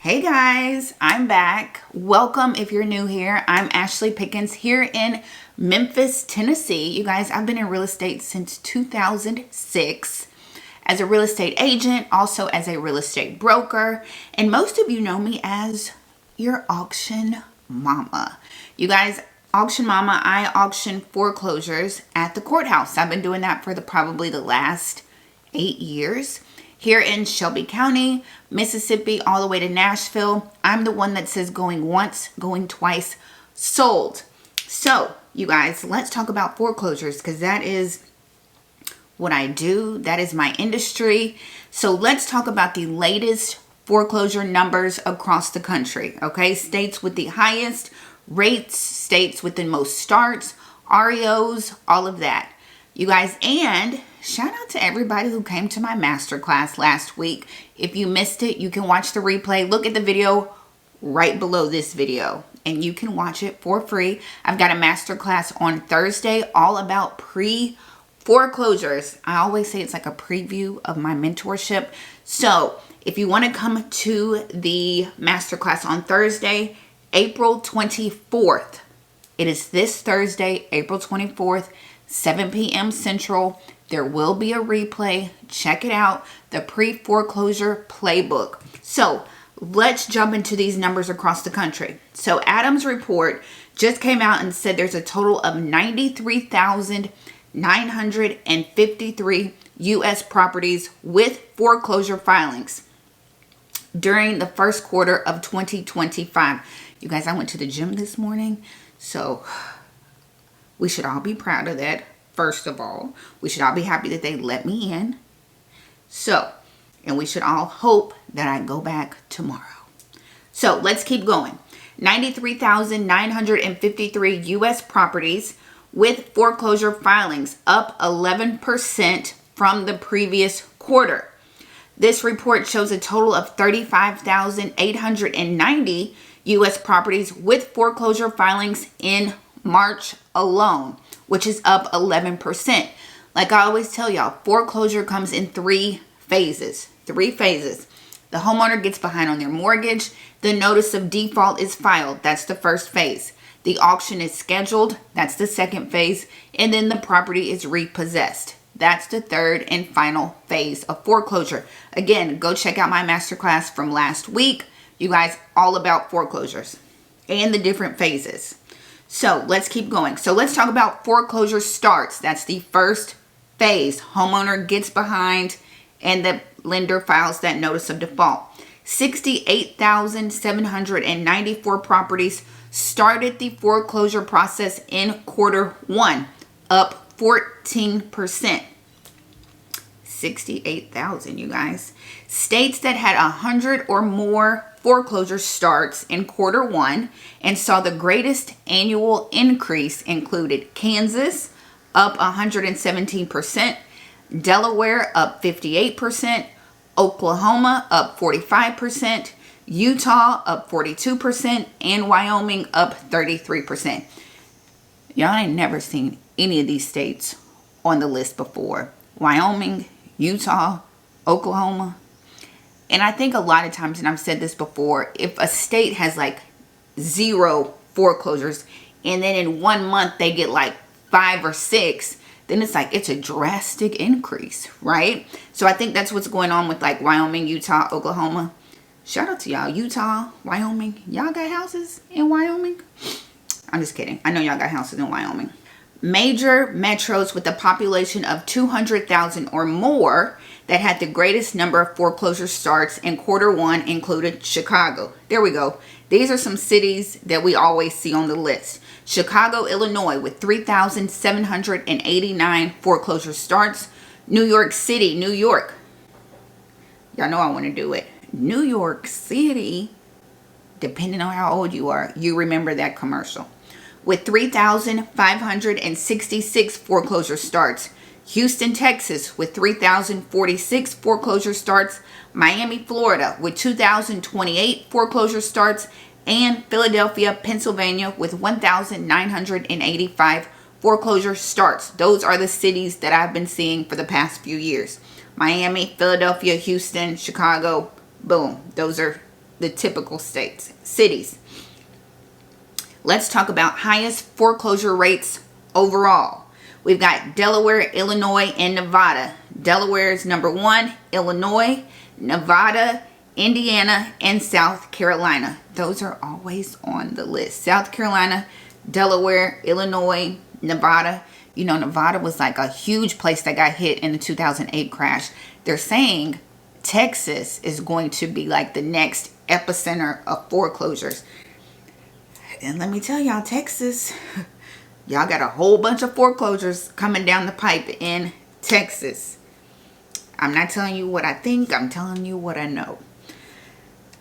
Hey guys, I'm back. Welcome if you're new here. I'm Ashley Pickens here in Memphis, Tennessee. You guys, I've been in real estate since 2006 as a real estate agent, also as a real estate broker, and most of you know me as your auction mama. You guys, auction mama, I auction foreclosures at the courthouse. I've been doing that for probably the last 8 years. Here in Shelby County, Mississippi, all the way to Nashville. I'm the one that says going once, going twice, sold. So, you guys, let's talk about foreclosures because that is what I do. That is my industry. So let's talk about the latest foreclosure numbers across the country. Okay, states with the highest rates, states with the most starts, REOs, all of that. You guys, and shout out to everybody who came to my masterclass last week. If you missed it, you can watch the replay. Look at the video right below this video and you can watch it for free. I've got a masterclass on Thursday all about pre-foreclosures. I always say it's like a preview of my mentorship. So if you want to come to the masterclass on Thursday, April 24th, it is this Thursday, April 24th, 7 p.m. Central. There will be a replay. Check it out. The pre-foreclosure playbook. So let's jump into these numbers across the country. So ATTOM's report just came out and said there's a total of 93,953 U.S. properties with foreclosure filings during the first quarter of 2025. You guys, I went to the gym this morning, so we should all be proud of that. First of all, we should all be happy that they let me in. So, and we should all hope that I go back tomorrow. So let's keep going. 93,953 U.S. properties with foreclosure filings, up 11% from the previous quarter. This report shows a total of 35,890 U.S. properties with foreclosure filings in March alone, which is up 11%. Like I always tell y'all, foreclosure comes in three phases. The homeowner gets behind on their mortgage. The notice of default is filed. That's the first phase. The auction is scheduled. That's the second phase. And then the property is repossessed. That's the third and final phase of foreclosure. Again, go check out my masterclass from last week. You guys, all about foreclosures and the different phases. So let's keep going. So let's talk about foreclosure starts. That's the first phase. Homeowner gets behind and the lender files that notice of default. 68,794 properties started the foreclosure process in quarter one, up 14%. 68,000, you guys. States that had 100 or more foreclosure starts in quarter one and saw the greatest annual increase included Kansas, up 117%, Delaware, up 58%, Oklahoma, up 45%, Utah, up 42%, and Wyoming, up 33%. Y'all ain't never seen any of these states on the list before. Wyoming, Utah, Oklahoma. And I think a lot of times, and I've said this before, if a state has like 0 foreclosures and then in 1 month they get like 5 or 6, then it's like it's a drastic increase, right? So I think that's what's going on with like Wyoming, Utah, Oklahoma. Shout out to y'all. Utah, Wyoming. Y'all got houses in Wyoming? I'm just kidding. I know y'all got houses in Wyoming. Major metros with a population of 200,000 or more that had the greatest number of foreclosure starts in quarter one included Chicago. There we go. These are some cities that we always see on the list. Chicago, Illinois with 3,789 foreclosure starts. New York City, New York. Y'all know I want to do it. New York City, depending on how old you are, you remember that commercial. With 3,566 foreclosure starts. Houston, Texas with 3,046 foreclosure starts. Miami, Florida with 2,028 foreclosure starts. And Philadelphia, Pennsylvania with 1,985 foreclosure starts. Those are the cities that I've been seeing for the past few years. Miami, Philadelphia, Houston, Chicago, boom. Those are the typical cities. Let's talk about highest foreclosure rates overall. We've got Delaware, Illinois, and Nevada. Delaware is number 1, Illinois, Nevada, Indiana, and South Carolina. Those are always on the list. South Carolina, Delaware, Illinois, Nevada. You know, Nevada was like a huge place that got hit in the 2008 crash. They're saying Texas is going to be like the next epicenter of foreclosures. And let me tell y'all, Texas, y'all got a whole bunch of foreclosures coming down the pipe in Texas. I'm not telling you what I think, I'm telling you what I know.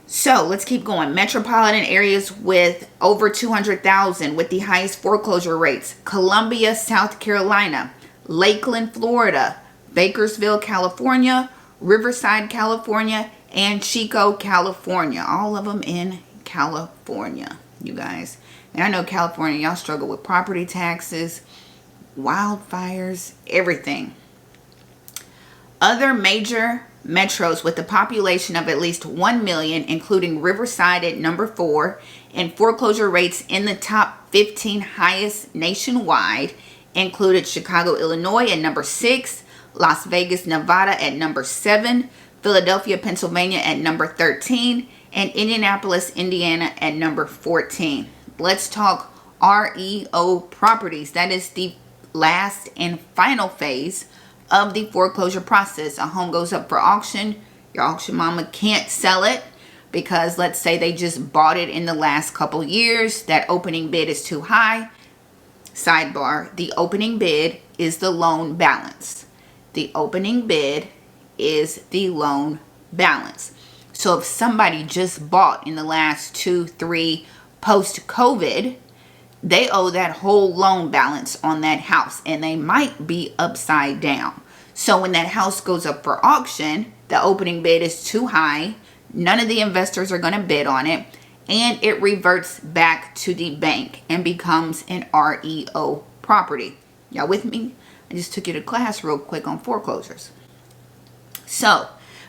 So let's keep going. Metropolitan areas with over 200,000 with the highest foreclosure rates. Columbia, South Carolina, Lakeland, Florida, Bakersville, California, Riverside, California, and Chico, California. All of them in California, you guys. And I know California, y'all struggle with property taxes, wildfires, everything. Other major metros with a population of at least 1 million, including Riverside at number 4, and foreclosure rates in the top 15 highest nationwide, included Chicago, Illinois at number 6, Las Vegas, Nevada at number 7, Philadelphia, Pennsylvania at number 13, and Indianapolis, Indiana at number 14. Let's talk REO properties. That is the last and final phase of the foreclosure process. A home goes up for auction. Your auction mama can't sell it because let's say they just bought it in the last couple years. That opening bid is too high. Sidebar, the opening bid is the loan balance. The opening bid is the loan balance. So if somebody just bought in the last 2-3 post-COVID, they owe that whole loan balance on that house, and they might be upside down. So when that house goes up for auction, the opening bid is too high. None of the investors are going to bid on it, and it reverts back to the bank and becomes an REO property. Y'all with me? I just took you to class real quick on foreclosures. So,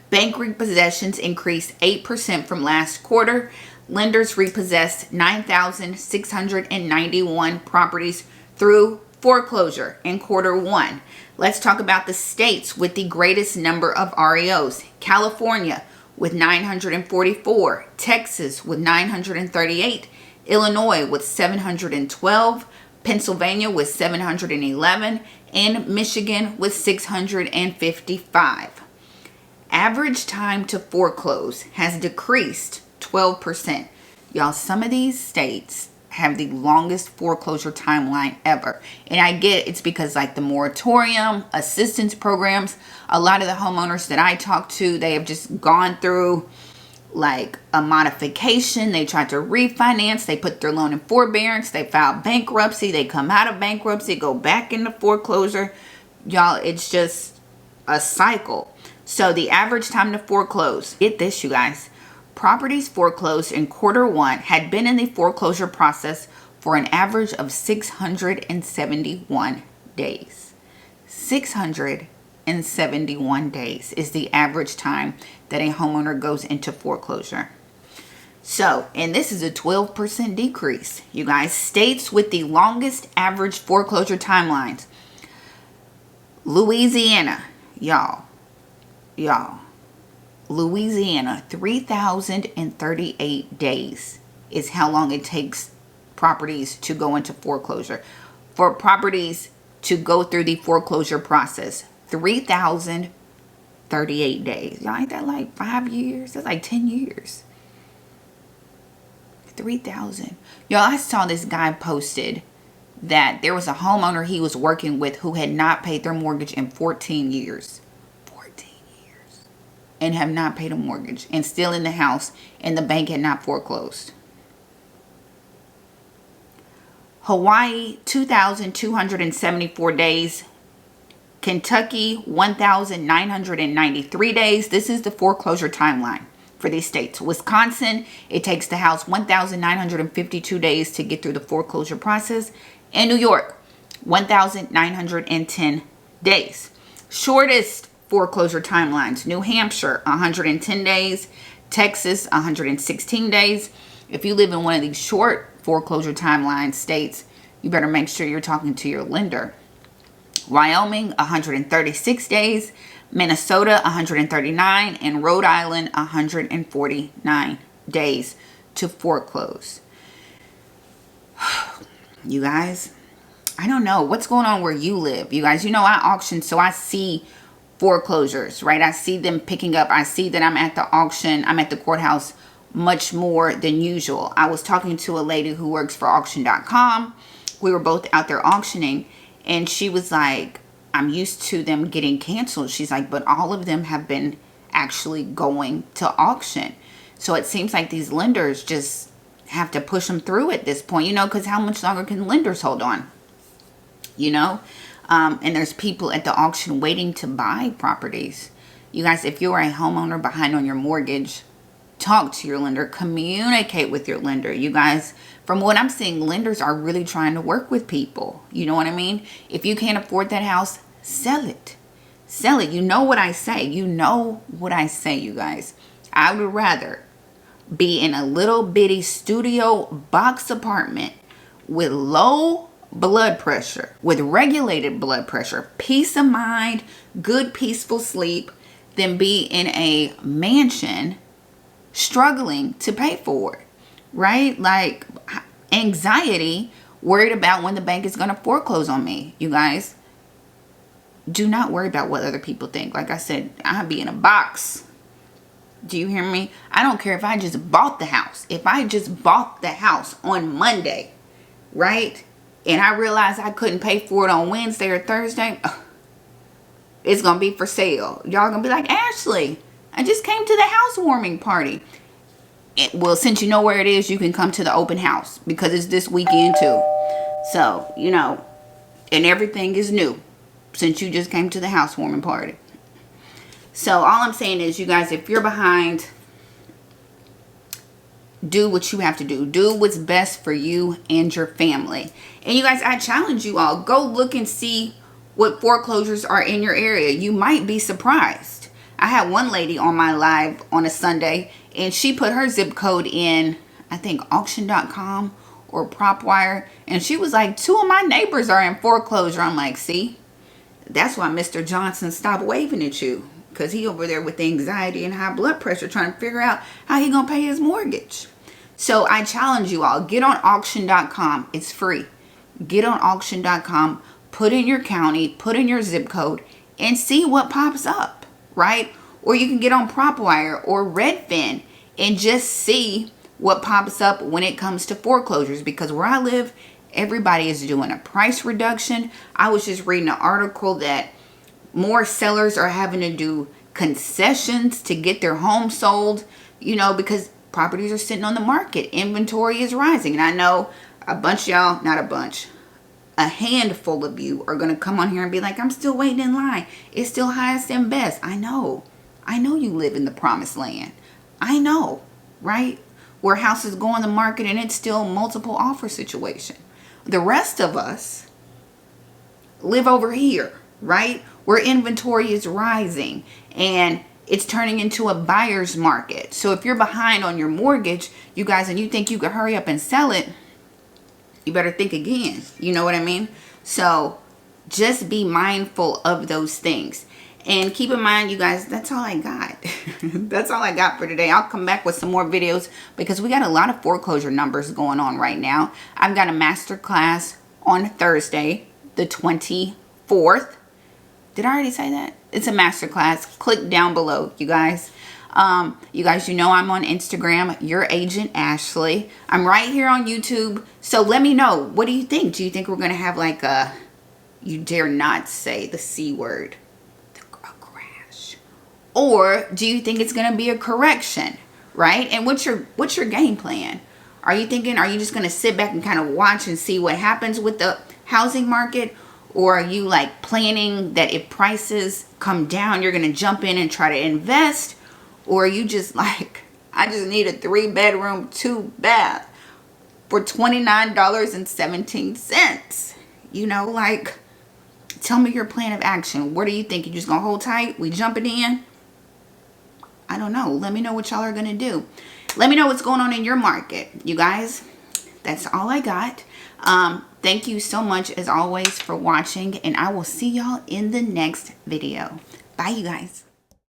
bank repossessions increased 8% from last quarter. Lenders repossessed 9,691 properties through foreclosure in quarter 1. Let's talk about the states with the greatest number of REOs. California with 944, Texas with 938, Illinois with 712, Pennsylvania with 711, and Michigan with 655. Average time to foreclose has decreased 12%. Y'all, some of these states have the longest foreclosure timeline ever. And I get it's because like the moratorium, assistance programs, a lot of the homeowners that I talk to, they have just gone through like a modification. They tried to refinance. They put their loan in forbearance. They filed bankruptcy. They come out of bankruptcy, go back into foreclosure. Y'all, it's just a cycle. So the average time to foreclose, get this, you guys. Properties foreclosed in quarter 1 had been in the foreclosure process for an average of 671 days. 671 days is the average time that a homeowner goes into foreclosure. So, and this is a 12% decrease. You guys, states with the longest average foreclosure timelines. Louisiana, y'all. Louisiana, 3,038 days is how long it takes properties to go into foreclosure. For properties to go through the foreclosure process, 3,038 days. Y'all, ain't that like 5 years? That's like 10 years. 3,000. Y'all, I saw this guy posted that there was a homeowner he was working with who had not paid their mortgage in 14 years. And have not paid a mortgage and still in the house, and the bank had not foreclosed. Hawaii, 2,274 days. Kentucky, 1,993 days. This is the foreclosure timeline for these states. Wisconsin, it takes the house 1,952 days to get through the foreclosure process. And New York, 1,910 days. Shortest foreclosure timelines: New Hampshire, 110 days. Texas, 116 days. If you live in one of these short foreclosure timeline states, you better make sure you're talking to your lender. Wyoming, 136 days. Minnesota, 139. And Rhode Island, 149 days to foreclose. You guys, I don't know what's going on where you live. You guys, you know, I auction, so I see foreclosures, right? I see them picking up. I see that I'm at the auction. I'm at the courthouse much more than usual. I was talking to a lady who works for auction.com. We were both out there auctioning, and she was like, I'm used to them getting canceled. She's like, but all of them have been actually going to auction. So it seems like these lenders just have to push them through at this point, you know, because how much longer can lenders hold on? You know, and there's people at the auction waiting to buy properties. You guys, if you're a homeowner behind on your mortgage, talk to your lender, communicate with your lender. You guys, from what I'm seeing, lenders are really trying to work with people. You know what I mean? If you can't afford that house, sell it. Sell it. You know what I say. You know what I say, you guys. I would rather be in a little bitty studio box apartment with low blood pressure, with regulated blood pressure, peace of mind, good peaceful sleep, than be in a mansion struggling to pay for it, right? Like anxiety, worried about when the bank is going to foreclose on me. You guys, do not worry about what other people think. Like I said, I'll be in a box. Do you hear me? I don't care if I just bought the house. If I just bought the house on Monday, right? And I realized I couldn't pay for it on Wednesday or Thursday, it's going to be for sale. Y'all going to be like, Ashley, I just came to the housewarming party. Well, since you know where it is, you can come to the open house because it's this weekend too. So, you know, and everything is new since you just came to the housewarming party. So all I'm saying is, you guys, if you're behind, do what you have to do. Do what's best for you and your family. And you guys, I challenge you all, go look and see what foreclosures are in your area. You might be surprised. I had one lady on my live on a Sunday, and she put her zip code in, I think, auction.com or PropWire. And she was like, 2 of my neighbors are in foreclosure. I'm like, see, that's why Mr. Johnson stopped waving at you. Because he over there with the anxiety and high blood pressure trying to figure out how he going to pay his mortgage. So I challenge you all, get on auction.com. It's free. Get on auction.com, put in your county, put in your zip code, and see what pops up, right? Or you can get on PropWire or Redfin and just see what pops up when it comes to foreclosures. Because where I live, everybody is doing a price reduction. I was just reading an article that more sellers are having to do concessions to get their home sold, you know, because properties are sitting on the market. Inventory is rising. And I know a bunch of y'all, not a bunch, a handful of you are going to come on here and be like, I'm still waiting in line. It's still highest and best. I know. I know you live in the promised land. I know, right? Where houses go on the market and it's still multiple offer situation. The rest of us live over here, right? Where inventory is rising and it's turning into a buyer's market. So if you're behind on your mortgage, you guys, and you think you could hurry up and sell it, you better think again. You know what I mean? So just be mindful of those things. And keep in mind, you guys, that's all I got. That's all I got for today. I'll come back with some more videos because we got a lot of foreclosure numbers going on right now. I've got a master class on Thursday, the 24th. Did I already say that? It's a master class. Click down below, you guys. You guys, you know I'm on Instagram, Your Agent Ashley. I'm right here on YouTube. So let me know. What do you think? Do you think we're going to have like a, you dare not say the C word, a crash? Or do you think it's going to be a correction, right? And what's your game plan? Are you thinking, are you just going to sit back and kind of watch and see what happens with the housing market? Or are you like planning that if prices come down, you're going to jump in and try to invest? Or are you just like, I just need a 3-bedroom, 2-bath for $29.17. You know, like, tell me your plan of action. What do you think? You just going to hold tight? We jumping in? I don't know. Let me know what y'all are going to do. Let me know what's going on in your market. You guys, that's all I got. Thank you so much as always for watching, and I will see y'all in the next video. Bye, you guys.